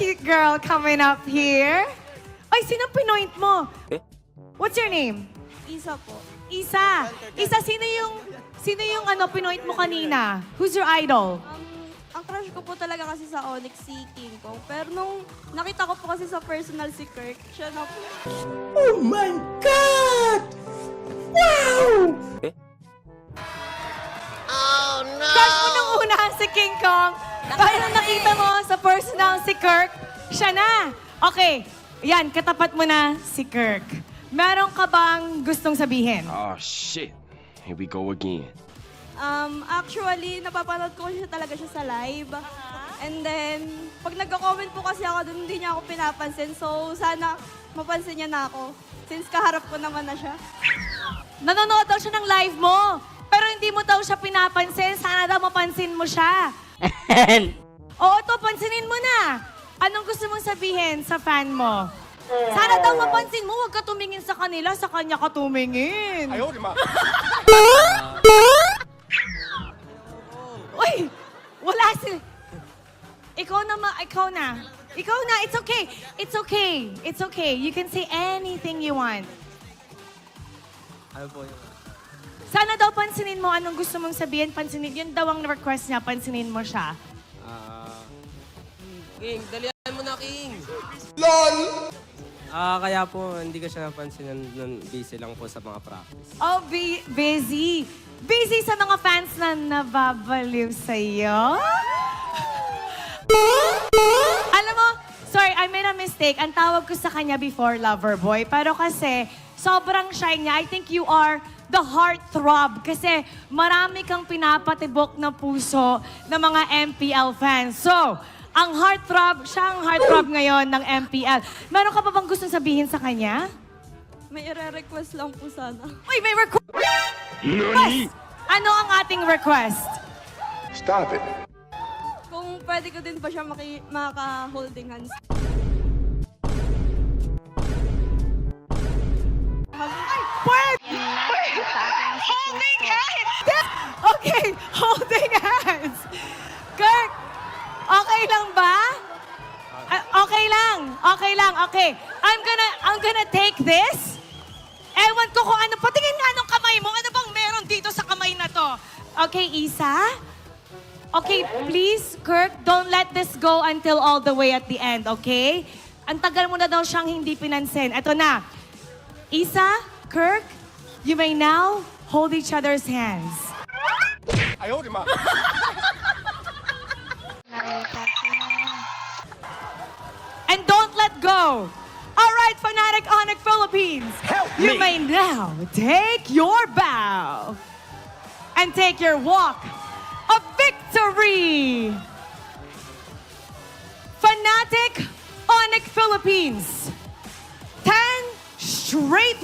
cute girl coming up here. Ay, sino pinoint mo? What's your name? Isa po. Isa. Isa, sino yung pinoint mo kanina? Who's your idol? Ang crush ko po talaga kasi sa Onyx si King Kong. Pero nung nakita ko po kasi sa personal si Kirk, siya na po. Oh my God! Wow! Crush mo nung una si King Kong. Pero nung nakita mo sa personal si Kirk, siya na. Okay, yan, katapat mo na si Kirk. Meron ka bang gustong sabihin? Oh, shit. Here we go again. Actually, napapanood ko siya talaga siya sa live. And then, pag nagko-comment po kasi ako doon, hindi niya ako pinapansin. So, sana mapansin niya na ako. Since kaharap ko naman na siya. Nanonood daw siya ng live mo. Pero hindi mo daw siya pinapansin. Sana daw mapansin mo siya. Oo, to, pansinin mo na. Anong gusto mong sabihin sa fan mo? Sana daw mapansin mo, huwag ka tumingin sa kanila, sa kanya ka tumingin. Uy, wala sila. Ikaw na. It's okay. It's okay. It's okay. You can say anything you want. Ano po yun? Sana daw pansinin mo anong gusto mong sabihin. Pansinin, yun daw ang request niya, pansinin mo siya. King, dalihan mo na, King! LOL! Kaya po, hindi ko siya napansin nun busy lang po sa mga practice. Oh, busy. Busy sa mga fans na nababaliw sa'yo? Alam mo, sorry, I made a mistake. Ang tawag ko sa kanya before Loverboy. Pero kasi, sobrang shy niya. I think you are the heartthrob. Kasi marami kang pinapatibok na puso ng mga MPL fans. So, ang heartthrob, siya ang heartthrob ngayon ng MPL. Meron ka pa bang gustong sabihin sa kanya? May ire-request lang po sana. Uy, may request! Ano ang ating request? Stop it. Kung pwede ko din pa siya maka-holding hands. Holding hands! Okay, holding hands. Kirk, okay lang ba? Okay lang. Okay. I'm gonna take this. Ewan ko kung ano. Patingin nga nung kamay mo. Ano bang meron dito sa kamay na to? Okay, Isa? Okay, please, Kirk, don't let this go until all the way at the end, okay? Ang tagal mo na daw siyang hindi pinansin. Eto na. Isa, Kirk, you may now hold each other's hands. And don't let go. All right, Fanatic Onyx Philippines. You may now take your bow and take your walk of victory. Fanatic Onyx Philippines. 10 straight